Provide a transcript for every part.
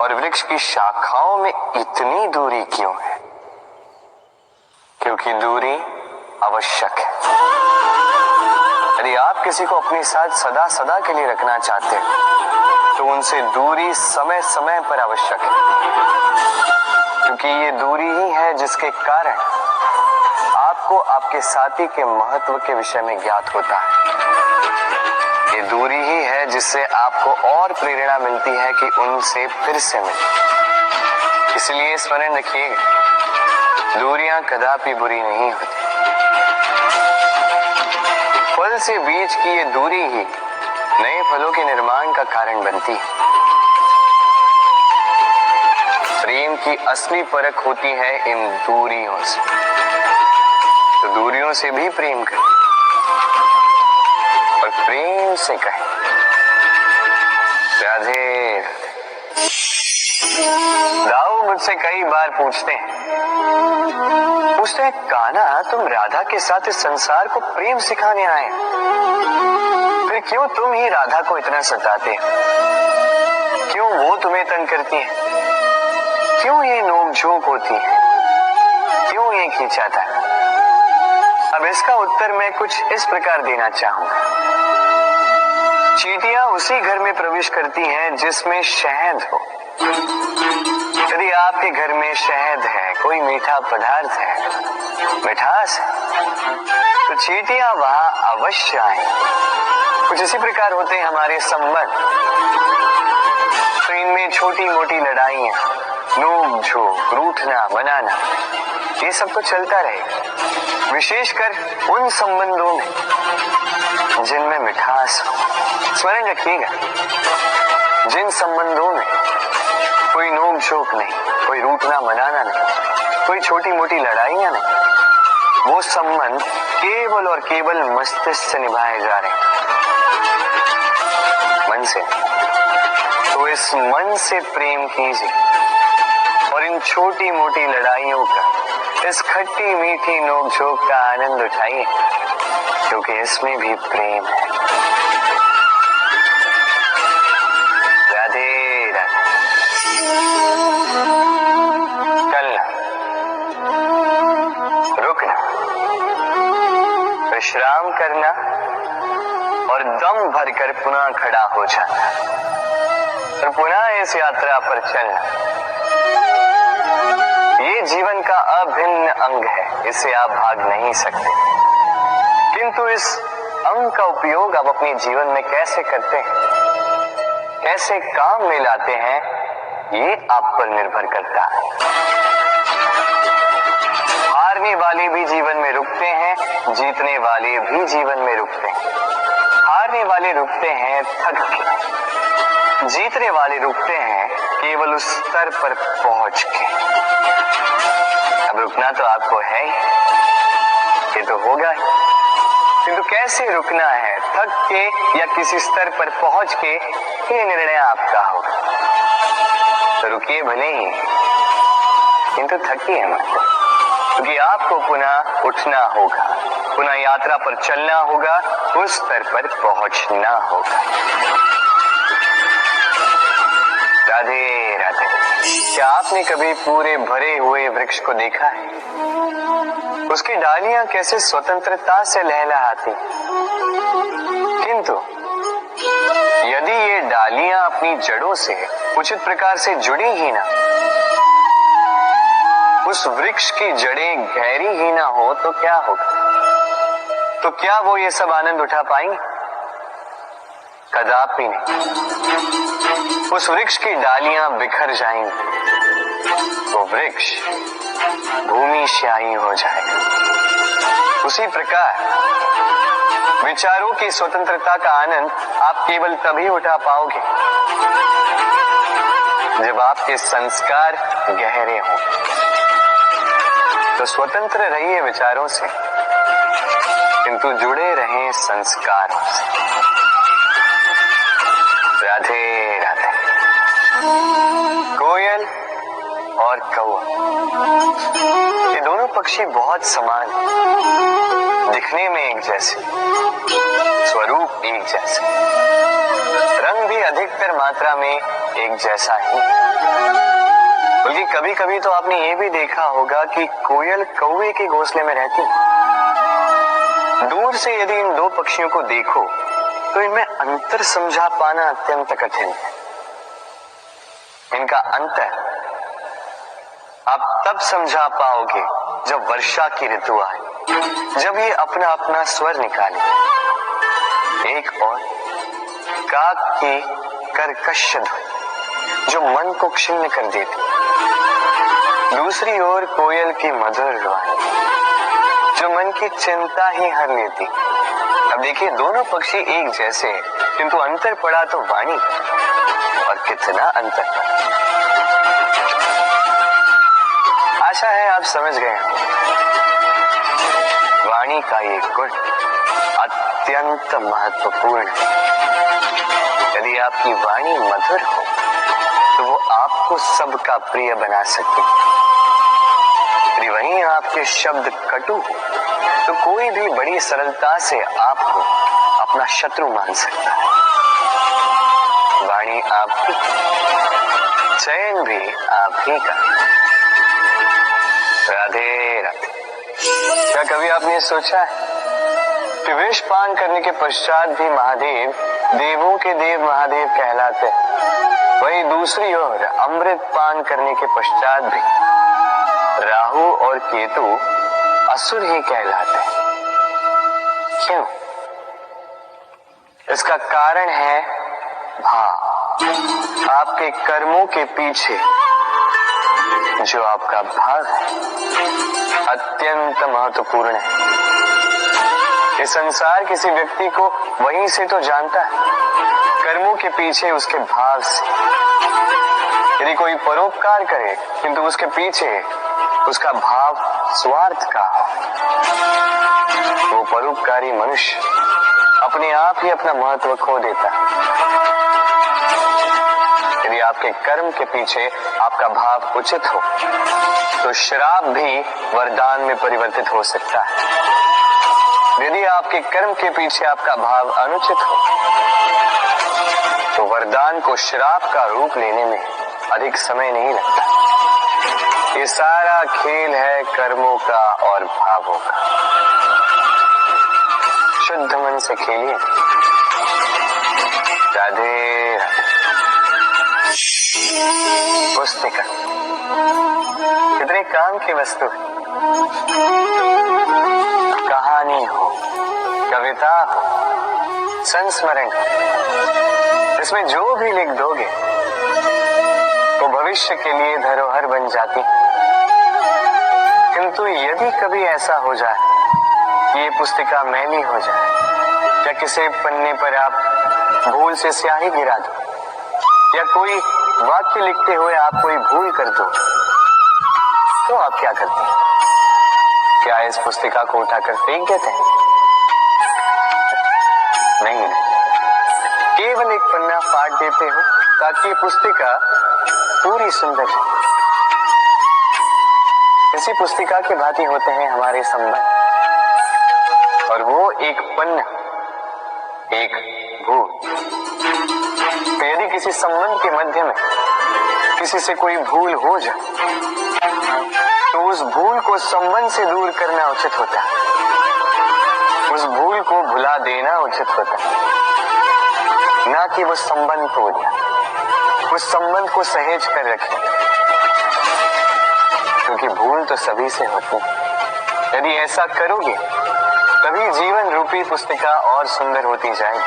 और वृक्ष की शाखाओं में इतनी दूरी क्यों है? क्योंकि दूरी आवश्यक है। यदि आप किसी को अपने साथ सदा सदा के लिए रखना चाहते हैं तो उनसे दूरी समय समय पर आवश्यक है, क्योंकि ये दूरी ही है जिसके कारण आपको आपके साथी के महत्व के विषय में ज्ञात होता है। ये दूरी ही है जिससे आपको और प्रेरणा मिलती है कि उनसे फिर से मिले। इसलिए स्मरण रखिएगा, दूरियां कदापि बुरी नहीं होती। फल से बीज की ये दूरी ही नए फलों के निर्माण का कारण बनती है। प्रेम की असली परख होती है इन दूरियों से, तो दूरियों से भी प्रेम करें और प्रेम से कहें राधे। दाऊ मुझसे कई बार पूछते हैं कान्हा, तुम राधा के साथ इस संसार को प्रेम सिखाने आए, फिर क्यों तुम ही राधा को इतना सताते हो? क्यों वो तुम्हें तंग करती है? क्यों ये नोक-झोंक होती है? क्यों ये खींचाता है? अब इसका उत्तर मैं कुछ इस प्रकार देना चाहूंगा। चींटियां उसी घर में प्रवेश करती हैं जिसमें शहद हो। यदि आपके घर में शहद है, कोई मीठा पदार्थ है, मिठास है, तो चींटियां वहां अवश्य आए। कुछ इसी प्रकार होते हैं हमारे संबंध। तो इनमें छोटी मोटी लड़ाइयां, नोक झोंक, रूठना मनाना, ये सब तो चलता रहेगा, विशेषकर उन संबंधों में जिनमें मिठास हो। स्मरण रखिएगा, जिन संबंधों में कोई नोक झोंक नहीं, कोई रूठना मनाना नहीं, कोई छोटी मोटी लड़ाइयां नहीं, वो संबंध केवल और केवल मस्तिष्क से निभाए जा रहे हैं, मन से। तो इस मन से प्रेम कीजिए और इन छोटी मोटी लड़ाइयों का, इस खट्टी मीठी नोक झोंक का आनंद उठाइए, क्योंकि इसमें भी प्रेम है। राधे राधे। चलना, रुकना, विश्राम करना और दम भरकर पुनः खड़ा हो जाना और पुनः इस यात्रा पर चलना। ये जीवन का अभिन्न अंग है, इससे आप भाग नहीं सकते। किंतु इस अंग का उपयोग आप अपने जीवन में कैसे करते हैं, कैसे काम में लाते हैं, ये आप पर निर्भर करता है। हारने वाले भी जीवन में रुकते हैं, जीतने वाले भी जीवन में रुकते हैं। हारने वाले रुकते हैं थक के, जीतने वाले रुकते हैं केवल उस स्तर पर पहुंच के। अब रुकना तो आपको है ही, ये तो होगा ही, किंतु कैसे रुकना है, थक के या किसी स्तर पर पहुंच के, ये निर्णय आपका होगा। तो रुकिए भले ही, किंतु थकिए मत, क्योंकि आपको पुनः उठना होगा, पुनः यात्रा पर चलना होगा, उस स्तर पर पहुंचना होगा। राधे राधे। क्या आपने कभी पूरे भरे हुए वृक्ष को देखा है? उसकी डालियां कैसे स्वतंत्रता से लहलहाती, किंतु यदि ये डालियां अपनी जड़ों से उचित प्रकार से जुड़ी ही ना, उस वृक्ष की जड़ें गहरी ही ना हो, तो क्या होगा? तो क्या वो ये सब आनंद उठा पाएंगे? कदापि नहीं। उस वृक्ष की डालियां बिखर जाएंगी, तो वृक्ष भूमिशाही हो जाएगा। उसी प्रकार विचारों की स्वतंत्रता का आनंद आप केवल तभी उठा पाओगे जब आपके संस्कार गहरे हों। तो स्वतंत्र रहिए विचारों से, किंतु जुड़े रहें संस्कारों से। राधे राधे। कोयल और कौवा, ये दोनों पक्षी बहुत समान हैं, दिखने में एक जैसे, स्वरूप एक जैसे, रंग भी अधिकतर मात्रा में एक जैसा ही। बल्कि कभी कभी तो आपने ये भी देखा होगा कि कोयल कौवे के घोंसले में रहती। दूर से यदि इन दो पक्षियों को देखो तो इनमें अंतर समझा पाना अत्यंत कठिन है। इनका अंतर आप तब समझा पाओगे जब वर्षा की ऋतु आए, जब ये अपना अपना स्वर निकाले। एक और काक की कर्कश ध्वनि जो मन को क्षुण्ण कर देती, दूसरी ओर कोयल की मधुर वाणी जो मन की चिंता ही हर लेती। अब देखिए, दोनों पक्षी एक जैसे, किंतु अंतर पड़ा तो वाणी, और कितना अंतर पड़ा। आशा है आप समझ गए हों। वाणी का ये गुण अत्यंत महत्वपूर्ण है। यदि आपकी वाणी मधुर हो तो वो आपको सबका प्रिय बना सकती है। यदि वहीं आपके शब्द कटु हो तो कोई भी बड़ी सरलता से आपको अपना शत्रु मान सकता है। वाणी आपकी, चयन भी आप ही का। राधे राधे। क्या कभी आपने सोचा है कि विष पान करने के पश्चात भी महादेव देवों के देव महादेव कहलाते हैं, वहीं दूसरी ओर अमृत पान करने के पश्चात भी राहु और केतु असुर ही कहलाते हैं। क्यों? इसका कारण है भाव। आपके कर्मों के पीछे जो आपका भाव है अत्यंत महत्वपूर्ण है। ये संसार किसी व्यक्ति को वहीं से तो जानता है, कर्मों के पीछे उसके भाव से। यदि कोई परोपकार करे किंतु उसके पीछे उसका भाव स्वार्थ का, वो परोपकारी मनुष्य अपने आप ही अपना महत्व खो देता है। यदि आपके कर्म के पीछे आपका भाव उचित हो तो श्राप भी वरदान में परिवर्तित हो सकता है। यदि आपके कर्म के पीछे आपका भाव अनुचित हो तो वरदान को श्राप का रूप लेने में अधिक समय नहीं लगता। ये सारा खेल है कर्मों का और भावों का। शुद्ध मन से खेलिए। राधे राधे। पुस्तिका कितने काम की वस्तु है। कहानी हो, कविता हो, संस्मरण, इसमें जो भी लिख दोगे वो भविष्य के लिए धरोहर बन जाती। किंतु यदि कभी ऐसा हो जाए कि ये पुस्तिका मैली हो जाए, या किसी पन्ने पर आप भूल से स्याही गिरा दो, या कोई वाक्य लिखते हुए आप कोई भूल कर दो, तो आप क्या करते हैं? क्या इस पुस्तिका को उठाकर फेंक देते हैं? नहीं, केवल एक पन्ना फाड़ देते हो ताकि पुस्तिका पूरी सुंदर हो। इसी पुस्तिका के भांति होते हैं हमारे संबंध, और वो एक पन्ना, एक भूल। तो यदि किसी संबंध के मध्य में किसी से कोई भूल हो जाए तो उस भूल को संबंध से दूर करना उचित होता है। उस भूल को भुला देना उचित होता है, ना कि वो संबंध तोड़ देना। उस संबंध को सहेज कर रखें, क्योंकि भूल तो सभी से होती है। यदि ऐसा करोगे तभी जीवन रूपी पुस्तिका और सुंदर होती जाएगी।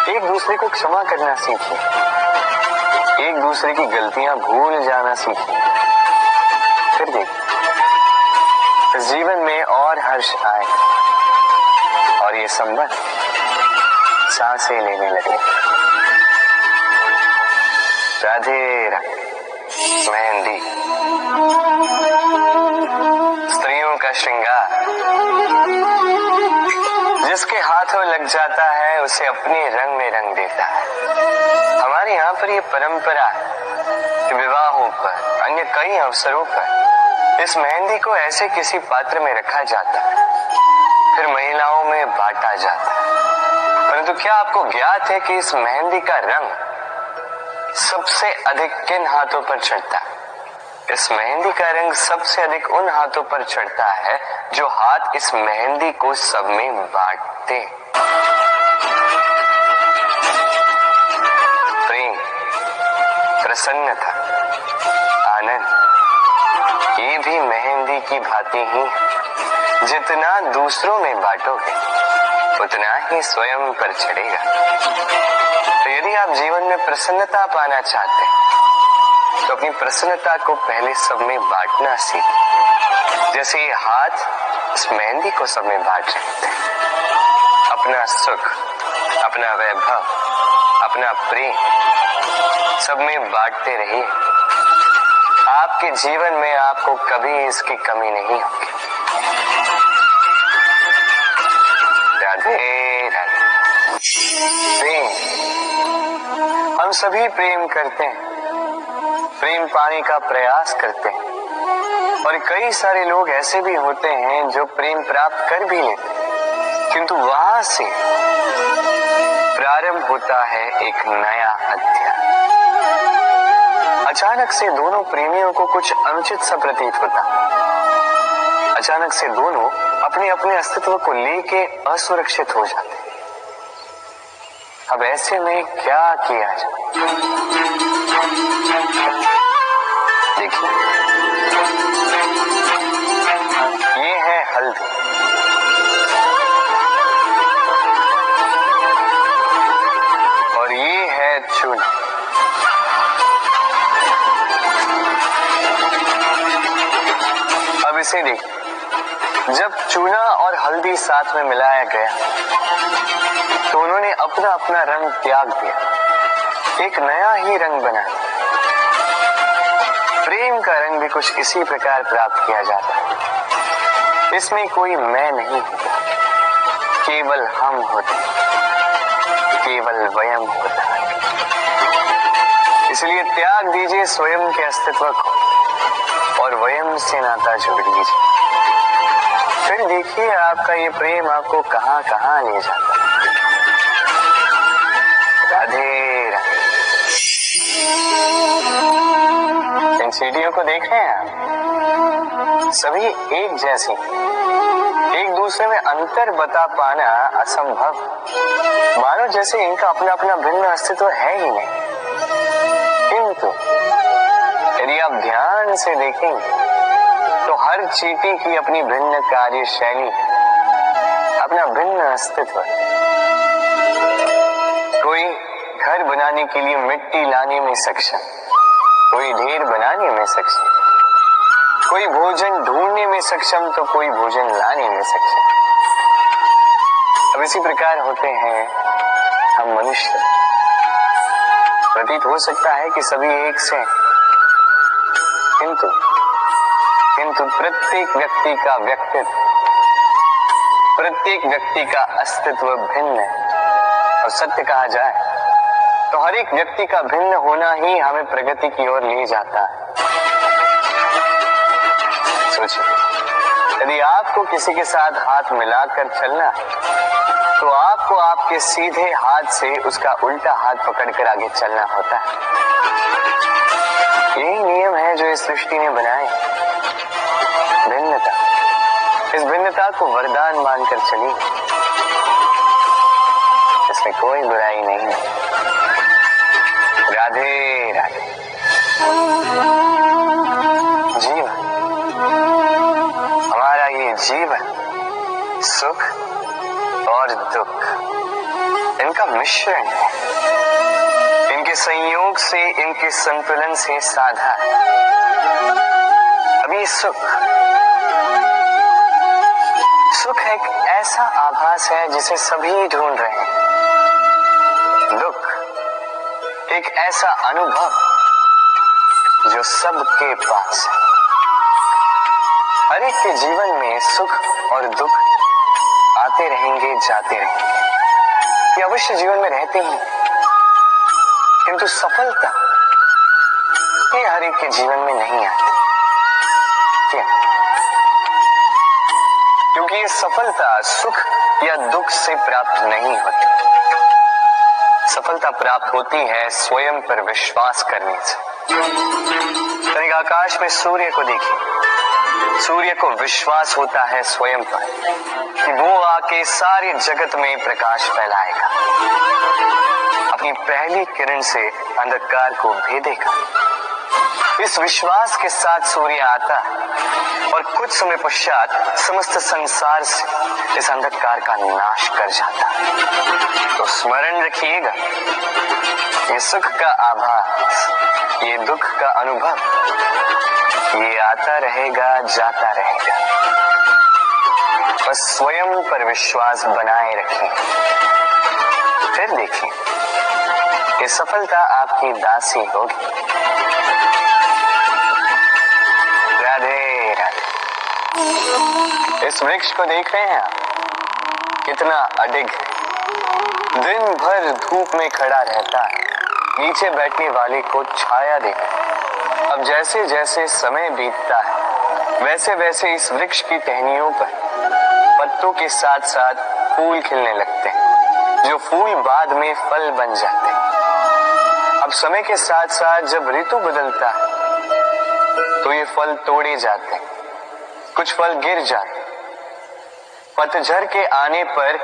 एक दूसरे को क्षमा करना सीखिए, एक दूसरे की गलतियां भूल जाना सीखिए, फिर देखिए जीवन में और हर्ष आए और ये संबंध सांसें लेने लगे। राधे राधे। मेहंदी स्त्रियों का श्रृंगार, जिसके हाथों लग जाता है उसे अपने रंग में रंग देता है। हमारे यहाँ पर ये परंपरा है कि विवाहों पर, अन्य कई अवसरों पर इस मेहंदी को ऐसे किसी पात्र में रखा जाता है, फिर महिलाओं में बांटा जाता है। परंतु क्या आपको ज्ञात है कि इस मेहंदी का रंग सबसे अधिक किन हाथों पर चढ़ता है? इस मेहंदी का रंग सबसे अधिक उन हाथों पर चढ़ता है जो हाथ इस मेहंदी को सब में बांटते। प्रेम, प्रसन्नता, आनंद, ये भी मेहंदी की भांति ही है। जितना दूसरों में बांटोगे उतना ही स्वयं पर चढ़ेगा। तो यदि आप जीवन में प्रसन्नता पाना चाहते हैं तो अपनी प्रसन्नता को पहले सब में बांटना सीखें। जैसे ये हाथ इस मेहंदी को सब में बांट रहे थे। अपना सुख, अपना वैभव, अपना प्रेम सब में बांटते रहिए। आपके जीवन में आपको कभी इसकी कमी नहीं होगी। राधे राधे। प्रेम, हम सभी प्रेम करते हैं, प्रेम पाने का प्रयास करते हैं और कई सारे लोग ऐसे भी होते हैं जो प्रेम प्राप्त कर भी लेते हैं, किंतु वहां से प्रारंभ होता है एक नया अध्याय। अचानक से दोनों प्रेमियों को कुछ अनुचित सा प्रतीत होता। अचानक से दोनों अपने अपने अस्तित्व को लेके असुरक्षित हो जाते। अब ऐसे में क्या किया जाए? देखिए, ये है हल्दी। और ये है चूना। अब इसे देखिए, जब चूना और हल्दी साथ में मिलाया गया तो उन्होंने अपना अपना रंग त्याग दिया, एक नया ही रंग बना। प्रेम का रंग भी कुछ इसी प्रकार प्राप्त किया जाता है। इसमें कोई मैं नहीं होता, केवल हम होते, केवल वयम होता है। इसलिए त्याग दीजिए स्वयं के अस्तित्व को और वयम से नाता जोड़ लीजिए। फिर देखिए आपका ये प्रेम आपको कहां कहां ले जाता है। राधे राधे। इन सीढ़ियों को देख रहे हैं आप? सभी एक जैसी, एक दूसरे में अंतर बता पाना असंभव, मानो जैसे इनका अपना अपना भिन्न अस्तित्व है ही नहीं। किंतु यदि आप ध्यान से देखेंगे तो हर चींटी की अपनी भिन्न कार्यशैली, अपना भिन्न अस्तित्व। कोई घर बनाने के लिए मिट्टी लाने में सक्षम, कोई ढेर बनाने में सक्षम, कोई भोजन ढूंढने में सक्षम तो कोई भोजन लाने में सक्षम। अब इसी प्रकार होते हैं हम मनुष्य। प्रतीत हो सकता है कि सभी एक से, किंतु प्रत्येक व्यक्ति का व्यक्तित्व, प्रत्येक व्यक्ति का अस्तित्व भिन्न है। और सत्य कहा जाए तो हर एक व्यक्ति का भिन्न होना ही हमें प्रगति की ओर ले जाता है। सोचिए, यदि आपको किसी के साथ हाथ मिलाकर चलना तो आपको आपके सीधे हाथ से उसका उल्टा हाथ पकड़कर आगे चलना होता है। यही नियम है जो इस सृष्टि ने बनाए। भिन्नता, इस भिन्नता को वरदान मानकर चलिए, इसमें कोई बुराई नहीं है। राधे राधे। जीवन, हमारा ये जीवन सुख और दुख, इनका मिश्रण है। इनके संयोग से, इनके संतुलन से साधा है। अभी सुख एक ऐसा आभास है जिसे सभी ढूंढ रहे हैं। दुख एक ऐसा अनुभव जो सबके पास है। हर एक के जीवन में सुख और दुख आते रहेंगे, जाते रहेंगे, ये अवश्य जीवन में रहते हैं। किंतु सफलता ये हर एक के जीवन में नहीं आती। क्यों? क्योंकि ये सफलता सुख या दुख से प्राप्त नहीं होती। सफलता प्राप्त होती है स्वयं पर विश्वास करने से। तनिक आकाश में सूर्य को देखिए, सूर्य को विश्वास होता है स्वयं पर कि वो आके सारे जगत में प्रकाश फैलाएगा, अपनी पहली किरण से अंधकार को भेदेगा। इस विश्वास के साथ सूर्य आता है और कुछ समय पश्चात समस्त संसार से इस अंधकार का नाश कर जाता है। तो स्मरण रखिएगा, ये सुख का आभास, ये दुख का अनुभव, ये आता रहेगा, जाता रहेगा। बस स्वयं पर विश्वास बनाए रखें, फिर देखिए ये सफलता आपकी दासी होगी। राधे राधे। इस वृक्ष को देख रहे हैं आप, कितना अडिग, दिन भर धूप में खड़ा रहता है, नीचे बैठने वाले को छाया देता। अब जैसे जैसे समय बीतता है वैसे वैसे इस वृक्ष की टहनियों पर पत्तों के साथ साथ फूल खिलने लगते हैं, जो फूल बाद में फल बन जाते हैं। अब समय के साथ साथ जब ऋतु बदलता है तो ये फल तोड़े जाते हैं, कुछ फल गिर जाते। पतझड़ के आने पर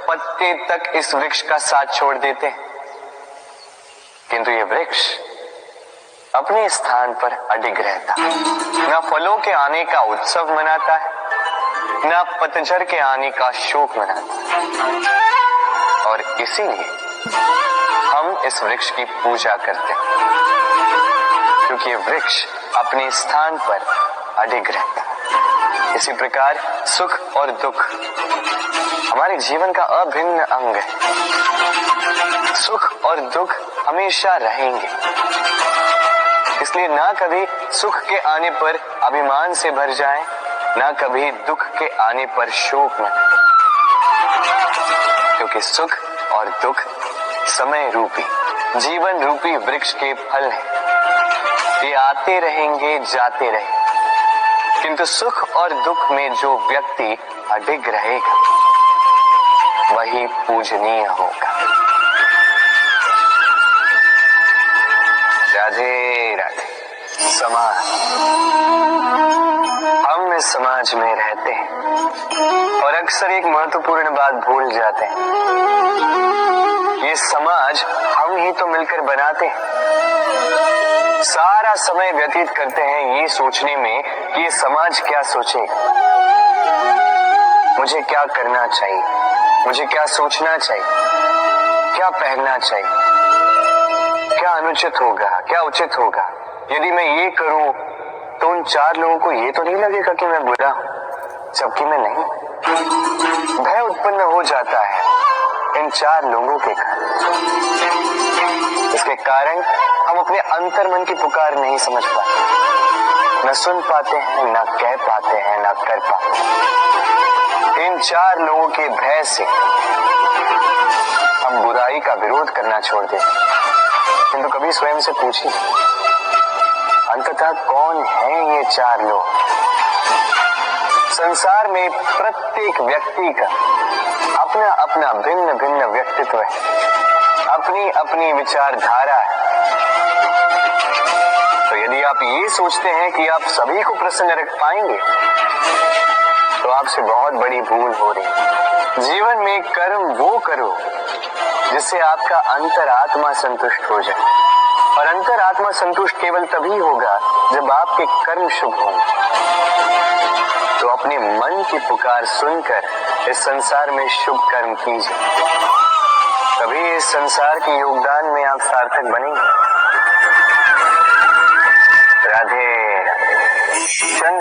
पत्ते तक इस वृक्ष का साथ छोड़ देते हैं, किंतु ये वृक्ष अपने स्थान पर अडिग रहता है। न फलों के आने का उत्सव मनाता है, न पतझड़ के आने का शोक मनाता है। और इसीलिए हम इस वृक्ष की पूजा करते हैं, क्योंकि ये वृक्ष अपने स्थान पर अडिग रहता है। इसी प्रकार सुख और दुख हमारे जीवन का अभिन्न अंग है। सुख और दुख हमेशा रहेंगे, इसलिए ना कभी सुख के आने पर अभिमान से भर जाएं, ना कभी दुख के आने पर शोक में, क्योंकि सुख और दुख समय रूपी, जीवन रूपी वृक्ष के फल हैं। ये आते रहेंगे, जाते रहेंगे, किंतु सुख और दुख में जो व्यक्ति अडिग रहेगा वही पूजनीय होगा। राधे राधे। समाज, हम इस समाज में रहते हैं और अक्सर एक महत्वपूर्ण बात भूल जाते हैं, ये समाज हम ही तो मिलकर बनाते हैं। सारा समय व्यतीत करते हैं ये सोचने में कि ये समाज क्या सोचेगा, मुझे क्या करना चाहिए, मुझे क्या सोचना चाहिए, क्या पहनना चाहिए, क्या अनुचित होगा, क्या उचित होगा। यदि मैं ये करूं तो उन चार लोगों को ये तो नहीं लगेगा कि मैं बुरा हूं, जबकि मैं नहीं। भय उत्पन्न हो जाता है इन चार लोगों के कारण। इसके कारण हम अपने अंतर्मन की पुकार नहीं समझ पाते, न सुन पाते हैं, न कह पाते हैं, न कर पाते हैं। इन चार लोगों के भय से हम बुराई का विरोध करना छोड़ देते हैं। किंतु कभी स्वयं से पूछिए, अंततः कौन है ये चार लोग? संसार में प्रत्येक व्यक्ति का अपना अपना भिन्न भिन्न व्यक्तित्व है, अपनी अपनी विचारधारा है। तो यदि आप ये सोचते हैं कि आप सभी को प्रसन्न रख पाएंगे तो आपसे बहुत बड़ी भूल हो रही है। जीवन में कर्म वो करो जिससे आपका अंतरात्मा संतुष्ट हो जाए, और अंतरात्मा संतुष्ट केवल तभी होगा जब आपके कर्म शुभ होंगे। तो अपने मन की पुकार सुनकर इस संसार में शुभ कर्म कीजिए, तभी इस संसार के योगदान में आप सार्थक बनेंगे। राधे राधे। चंद्र